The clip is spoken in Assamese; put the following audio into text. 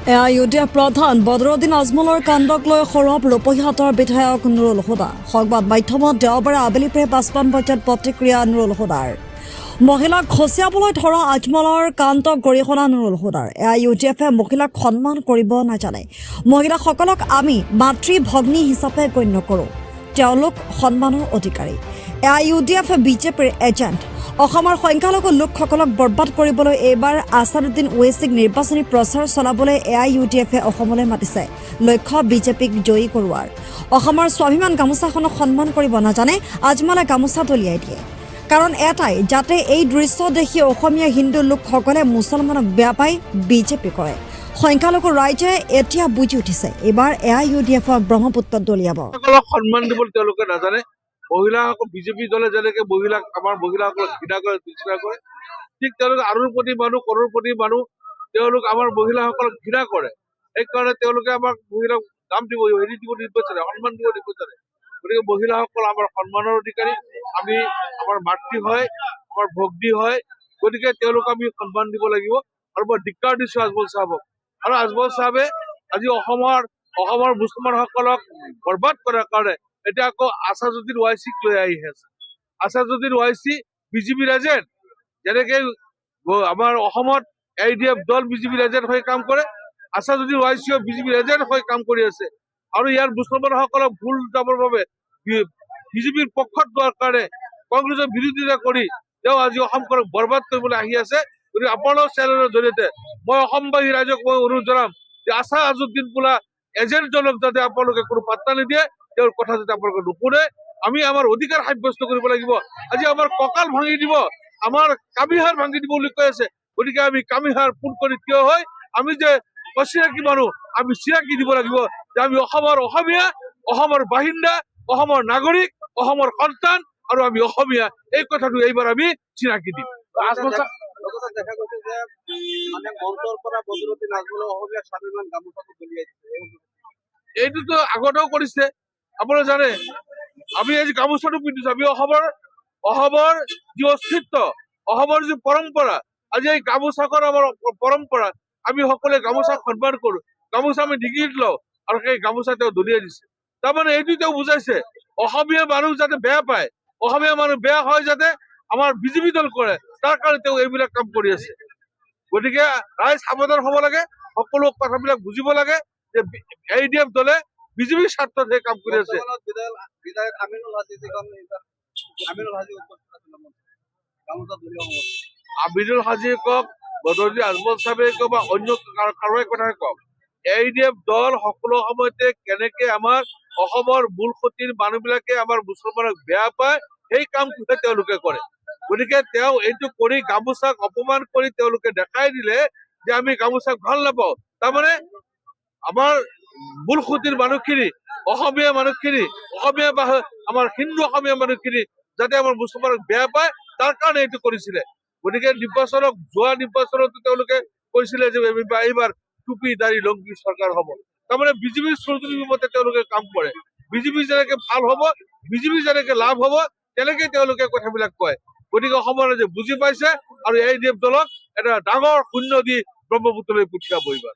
ইউডিএফ প্ৰধান বদৰুদ্দিন আজমলৰ কাণ্ডক লৈ সৰব ৰূপহীহাটৰ বিধায়ক নুৰুল হুদা। সংবাদ মাধ্যমত দেওবাৰে আবেলি প্ৰায় ৫মান বজাত প্ৰতিক্ৰিয়া নুৰুল হুদাৰ। মহিলাক খচিয়াবলৈ ধৰা আজমলৰ কাণ্ডক গৰিহণা নুৰুল হুদাৰ। ইউডিএফে মহিলাক সন্মান কৰিব নাজানে। মহিলাসকলক আমি মাতৃ ভগ্নী হিচাপে গণ্য কৰোঁ, তেওঁলোক সন্মানৰ অধিকাৰী। ইউডিএফ বিজেপিৰ এজেণ্ট। অসমৰ সংখ্যালঘু লোকসকলক বৰবাদ কৰিবলৈ এইবাৰ আছাদুদ্দিন ওৱেইছিক নিৰ্বাচনী প্ৰচাৰ চলাবলৈ ইউডিএফে অসমলৈ মাতিছে। লক্ষ্য বিজেপিক জয়ী কৰোৱাৰ। অসমৰ স্বাভিমান গামোচাখনক সন্মান কৰিব নাজানে আজমলে গামোচা দলিয়াই দিয়ে। কাৰণ এটাই, যাতে এই দৃশ্য দেখি অসমীয়া হিন্দু লোকসকলে মুছলমানক বেয়া পাই বিজেপি কৰে। সংখ্যালঘু ৰাইজে এতিয়া বুজি উঠিছে, এইবাৰ ইউডিএফক ব্ৰহ্মপুত্ৰত দলিয়াব। সন্মান দিবলৈ তেওঁলোকে নাজানে। মহিলাসকল বিজেপি দলে যেনেকে আমাৰ মহিলাসকলক ঘৃণা কৰে, বিচৰা কৰে, ঠিক তেওঁলোকে আৰুৰপতি মানুহ, কৰোৰপতি মানুহ, তেওঁলোক আমাৰ মহিলাসকলক ঘৃণা কৰে। সেইকাৰণে তেওঁলোকে আমাক মহিলাক দাম দিব, হেৰি দিব নিবিচাৰে, সন্মান দিব নিবিচাৰে। গতিকে মহিলাসকল আমাৰ সন্মানৰ অধিকাৰী। আমি আমাৰ মাতৃ হয়, আমাৰ ভগ্নী হয়। গতিকে তেওঁলোক আমি সন্মান দিব লাগিব। আৰু মই ধিক্কাৰ দিছো আজমল চাহাবক। আৰু আজমল চাহাবে আজি অসমৰ মুছলমানসকলক বৰবাদ কৰাৰ কাৰণে এতিয়া আকৌ আছাদুদ্দিন ওৱাইছিক লৈ আহি আছে। আছাদুদ্দিন ওৱাইছি বিজেপিৰ এজেণ্ট। যেনেকে আমাৰ অসমত ইউডিএফ দল বিজেপিৰ এজেণ্ট হৈ কাম কৰে, আছাদুদ্দিন ওৱাইছিও বিজেপিৰ এজেণ্ট হৈ কাম কৰি আছে। আৰু ইয়াৰ মুছলমানসকলক ভুল যাবৰ বাবে বিজেপিৰ পক্ষত লোৱাৰ কাৰণে কংগ্ৰেছৰ বিৰোধিতা কৰি তেওঁ আজি অসমখনক বৰবাদ কৰিবলৈ আহি আছে। গতিকে আপোনালোকৰ চেনেলৰ জৰিয়তে মই অসমবাসী ৰাইজক মই অনুৰোধ জনাম যে আছাদুদ্দিন বোলা এজেণ্টজনক যাতে আপোনালোকে কোনো পাত্তা নিদিয়ে, তেওঁৰ কথা যাতে আপোনালোকে নুশুনে। আমি আমাৰ অধিকাৰ সাব্যস্ত কৰিব লাগিব। আজি আমাৰ কঁকাল ভাঙি দিব, আমাৰ কামিহাৰ ভাঙি দিব বুলি কৈ আছে। গতিকে আমি কামিহাৰ পোন কৰি থিয় হৈ আমি যে অচিনাকি মানুহ, আমি চিনাকি দিব লাগিব যে আমি অসমৰ অসমীয়া, অসমৰ বাসিন্দা, অসমৰ নাগৰিক, অসমৰ সন্তান, আৰু আমি অসমীয়া। এই কথাটো এইবাৰ আমি চিনাকি দিম। দেখা গৈছে যে মানে মঞ্চৰ পৰা বদৰুদ্দিন আজমলে অসমীয়া স্বাভিমান গামোচাটো দলিয়াই দিছে। এইটোতো আগতেও কৰিছে, আপোনালোকে জানে। আমি আজি গামোচাটো পিন্ধিছো, আমি অসমৰ যি অস্তিত্ব, অসমৰ যি পৰম্পৰা, আজি এই গামোচাখন আমাৰ পৰম্পৰা। আমি সকলোৱে গামোচাক সন্মান কৰো, গামোচা আমি ডিঙিত লওঁ, আৰু সেই গামোচা তেওঁ দলিয়াই দিছে। তাৰমানে এইটো তেওঁ বুজাইছে অসমীয়া মানুহ যাতে বেয়া পায়, অসমীয়া মানুহ বেয়া হয় যাতে আমাৰ বিজেপি দল কৰে, তাৰ কাৰণে তেওঁ এইবিলাক কাম কৰি আছে। গতিকে ৰাইজ সাৱধান হ'ব লাগে, সকলো কথাবিলাক বুজিব লাগে যে ইউডিএফ দলে বিজেপিৰ স্বাৰ্থত সেই কাম কৰি আছে। বিধায়ক আমিনুল হাজি গামোচা দলিওৱা আমিনুল হাজি কওক, বদৰুদ্দিন আজমল চাহাবে কওক, বা অন্য কাৰোবাৰ কথাই কওক, ইউডিএফ দল সকলো সময়তে কেনেকে আমাৰ অসমৰ মূল সুঁতিৰ মানুহবিলাকে আমাৰ মুছলমানক বেয়া পায়, সেই কামটোহে তেওঁলোকে কৰে। গতিকে তেওঁ এইটো কৰি গামোচাক অপমান কৰি তেওঁলোকে দেখাই দিলে যে আমি গামোচাক ভাল নাপাওঁ। তাৰমানে আমাৰ মূল সুঁতিৰ মানুহখিনি, অসমীয়া মানুহখিনি, আমাৰ হিন্দু অসমীয়া মানুহখিনি যাতে আমাৰ মুছলমানক বেয়া পায়, তাৰ কাৰণে এইটো কৰিছিলে। গতিকে যোৱা নিৰ্বাচনতো তেওঁলোকে কৈছিলে যে এইবাৰ টুপি দাড়ি লংগি চৰকাৰ হ'ব। তাৰমানে বিজেপিৰ চৌধুৰীৰ মতে তেওঁলোকে কাম কৰে। বিজেপি যেনেকে ভাল হ'ব, বিজেপি যেনেকে লাভ হ'ব, তেনেকে তেওঁলোকে কথাবিলাক কয়। গতিকে অসমৰ ৰাইজে বুজি পাইছে, আৰু ইউডিএফ দলক এটা ডাঙৰ শূন্য দি ব্ৰহ্মপুত্ৰলৈ পঠিয়াব এইবাৰ।